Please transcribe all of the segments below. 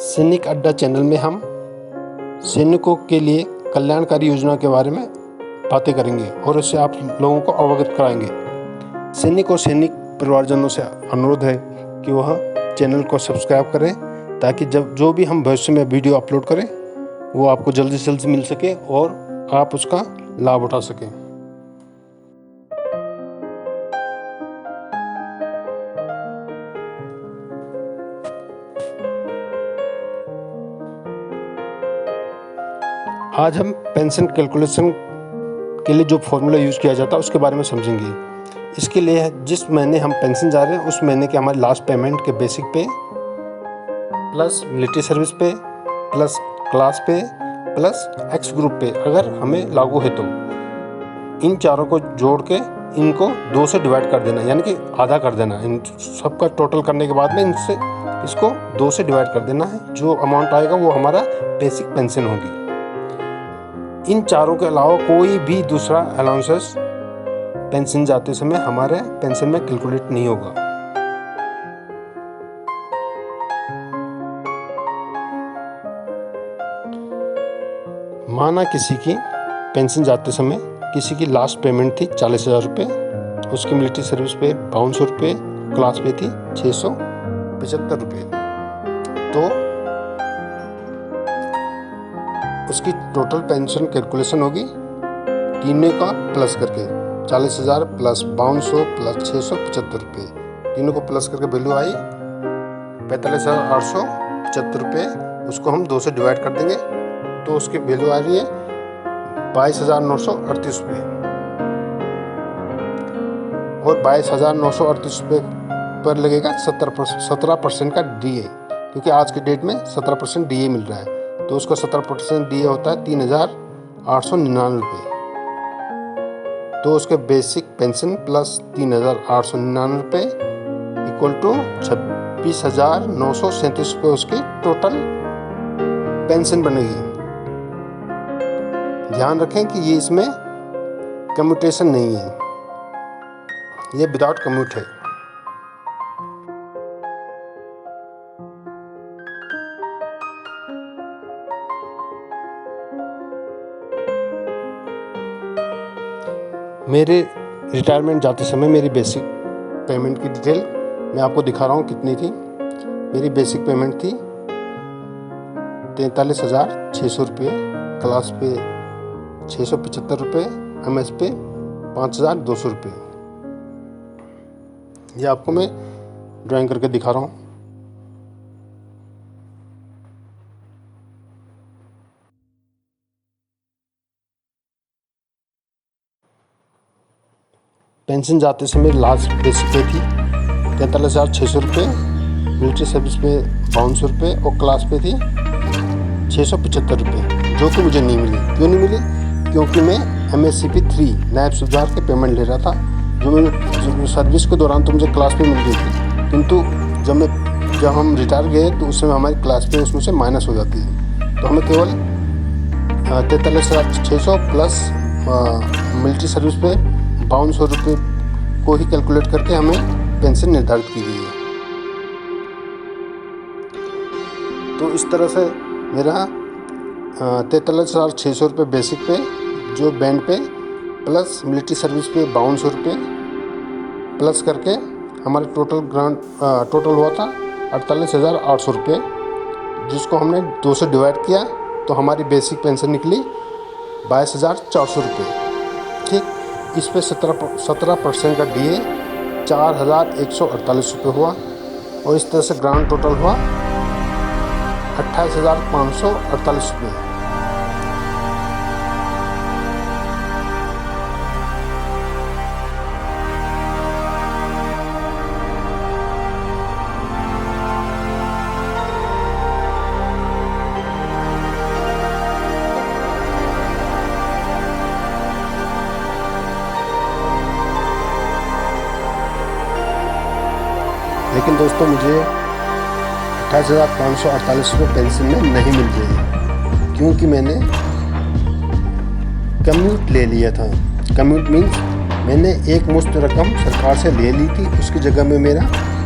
सैनिक अड्डा चैनल में हम सैनिकों के लिए कल्याणकारी योजना के बारे में बातें करेंगे और इससे आप लोगों को अवगत कराएंगे। सैनिक और सैनिक परिवारजनों से अनुरोध है कि वह चैनल को सब्सक्राइब करें ताकि जब जो भी हम भविष्य में वीडियो अपलोड करें वो आपको जल्दी से जल्दी मिल सके और आप उसका लाभ उठा सकें। आज हम पेंशन कैलकुलेशन के लिए जो फॉर्मूला यूज़ किया जाता है उसके बारे में समझेंगे। इसके लिए जिस महीने हम पेंशन जा रहे हैं उस महीने के हमारे लास्ट पेमेंट के बेसिक पे प्लस मिलिट्री सर्विस पे प्लस क्लास पे प्लस एक्स ग्रुप पे अगर हमें लागू है तो इन चारों को जोड़ के इनको 2 से डिवाइड कर देना, यानी कि आधा कर देना। इन सबका टोटल करने के बाद में इनसे इसको 2 से डिवाइड कर देना है। जो अमाउंट आएगा वो हमारा बेसिक पेंशन होगी। इन चारों के अलावा कोई भी दूसरा अलाउंसेस पेंशन जाते समय हमारे पेंशन में कैलकुलेट नहीं होगा। माना किसी की पेंशन जाते समय किसी की लास्ट पेमेंट थी 40,000 रुपये, उसकी मिलिट्री सर्विस पे 5200 रुपये, क्लास पे थी 675 रुपये, तो उसकी टोटल पेंशन कैलकुलेशन होगी तीनों का प्लस करके 40,000 प्लस 5200 प्लस 675 रुपये, तीनों को प्लस करके वैल्यू आई 45,875 रुपये। उसको हम 2 से डिवाइड कर देंगे तो उसकी वैल्यू आ रही है 22,938 रुपये। और 22,938 रुपये पर लगेगा 17% का DA, क्योंकि आज के डेट में 17% DA मिल रहा है, तो उसका 17% DA होता है 3,899 रुपये। तो उसके बेसिक पेंशन प्लस 3,899 रुपये इक्वल टू 26,937 रुपये उसकी टोटल पेंशन बनेगी। ध्यान रखें कि ये इसमें कम्यूटेशन नहीं है, ये विदाउट कम्यूट है। मेरे रिटायरमेंट जाते समय मेरी बेसिक पेमेंट की डिटेल मैं आपको दिखा रहा हूँ कितनी थी। मेरी बेसिक पेमेंट थी 43,600 रुपये, क्लास पे 675 रुपये, MS पे 5,200 रुपये। ये आपको मैं ड्राइंग करके दिखा रहा हूँ। पेंशन जाते समय लास्ट बेसिक पे थी 43,600 रुपये, मिलिट्री सर्विस पे 5200 रुपये और क्लास पे थी 675 रुपये, जो कि मुझे नहीं मिली। क्यों नहीं मिली? क्योंकि मैं MSCP 3 नायब सूबेदार के पेमेंट ले रहा था, जो सर्विस के दौरान तो मुझे क्लास पे मिल गई थी, किंतु जब हम रिटायर गए तो उस समय हमारी क्लास पे उसमें से माइनस हो जाती है। तो हमें केवल 43,600 प्लस मिलिट्री सर्विस पे 5200 रुपये को ही कैलकुलेट करके हमें पेंशन निर्धारित की गई है। तो इस तरह से मेरा 43,600 रुपये बेसिक पे, जो बैंड पे प्लस मिलिट्री सर्विस पे 5200 रुपये प्लस करके हमारे टोटल हुआ था 48,800 रुपये, जिसको हमने 2 से डिवाइड किया तो हमारी बेसिक पेंशन निकली 22,400 रुपये। ठीक, इस पे 17% का DA 4,148 रुपये हुआ और इस तरह से ग्रांड टोटल हुआ 28,548 रुपये। लेकिन दोस्तों मुझे 28,548 रुपये पेंशन में नहीं मिल रही है, क्योंकि मैंने कम्यूट ले लिया था। कम्यूट मीन्स मैंने एक मुश्त रकम सरकार से ले ली थी, उसकी जगह में मेरा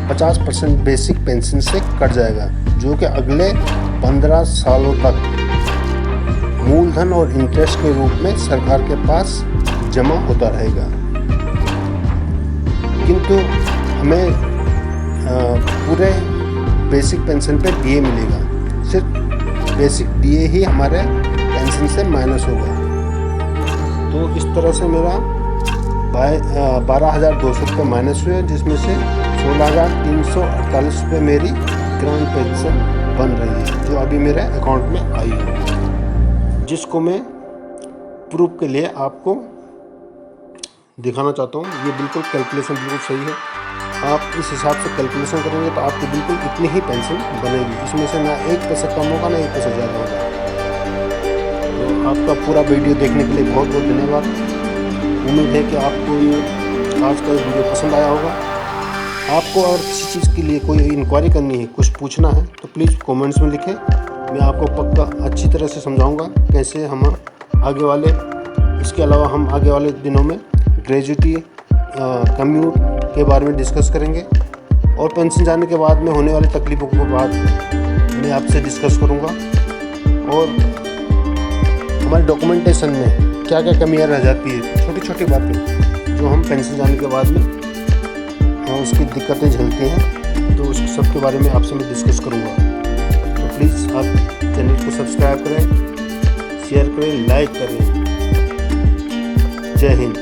50% बेसिक पेंशन से कट जाएगा, जो कि अगले 15 सालों तक मूलधन और इंटरेस्ट के रूप में सरकार के पास जमा होता रहेगा। किंतु हमें पूरे बेसिक पेंशन पे डीए मिलेगा, सिर्फ बेसिक डीए ही हमारे पेंशन से माइनस होगा। तो इस तरह से मेरा 12,200 रुपये माइनस हुए, जिसमें से 16,348 रुपये मेरी ग्रांड पेंशन बन रही है, जो अभी मेरे अकाउंट में आई है, जिसको मैं प्रूफ के लिए आपको दिखाना चाहता हूँ। ये बिल्कुल कैलकुलेशन बिल्कुल सही है। आप इस हिसाब से कैलकुलेशन करेंगे तो आपको बिल्कुल इतनी ही पेंशन बनेगी। इसमें से ना 1 पैसा कम होगा ना 1 पैसा ज़्यादा होगा। तो आपका पूरा वीडियो देखने के लिए बहुत बहुत धन्यवाद। उम्मीद है कि आपको ये आज का वीडियो पसंद आया होगा। आपको और किसी चीज़ के लिए कोई इंक्वायरी करनी है, कुछ पूछना है, तो प्लीज़ कमेंट्स में लिखें। मैं आपको पक्का अच्छी तरह से समझाऊंगा कैसे हम आगे वाले, इसके अलावा हम आगे वाले दिनों में ग्रेजुएटी कम्यूट के बारे में डिस्कस करेंगे, और पेंशन जाने के बाद में होने वाली तकलीफ़ों के बाद मैं आपसे डिस्कस करूंगा, और हमारे डॉक्यूमेंटेशन में क्या क्या कमियां रह जाती है, छोटी छोटी बातें जो हम पेंशन जाने के बाद में उसकी दिक्कतें झेलते हैं, तो उस सब के बारे में आपसे मैं डिस्कस करूंगा। तो प्लीज़ आप चैनल को सब्सक्राइब करें, शेयर करें, लाइक करें। जय हिंद।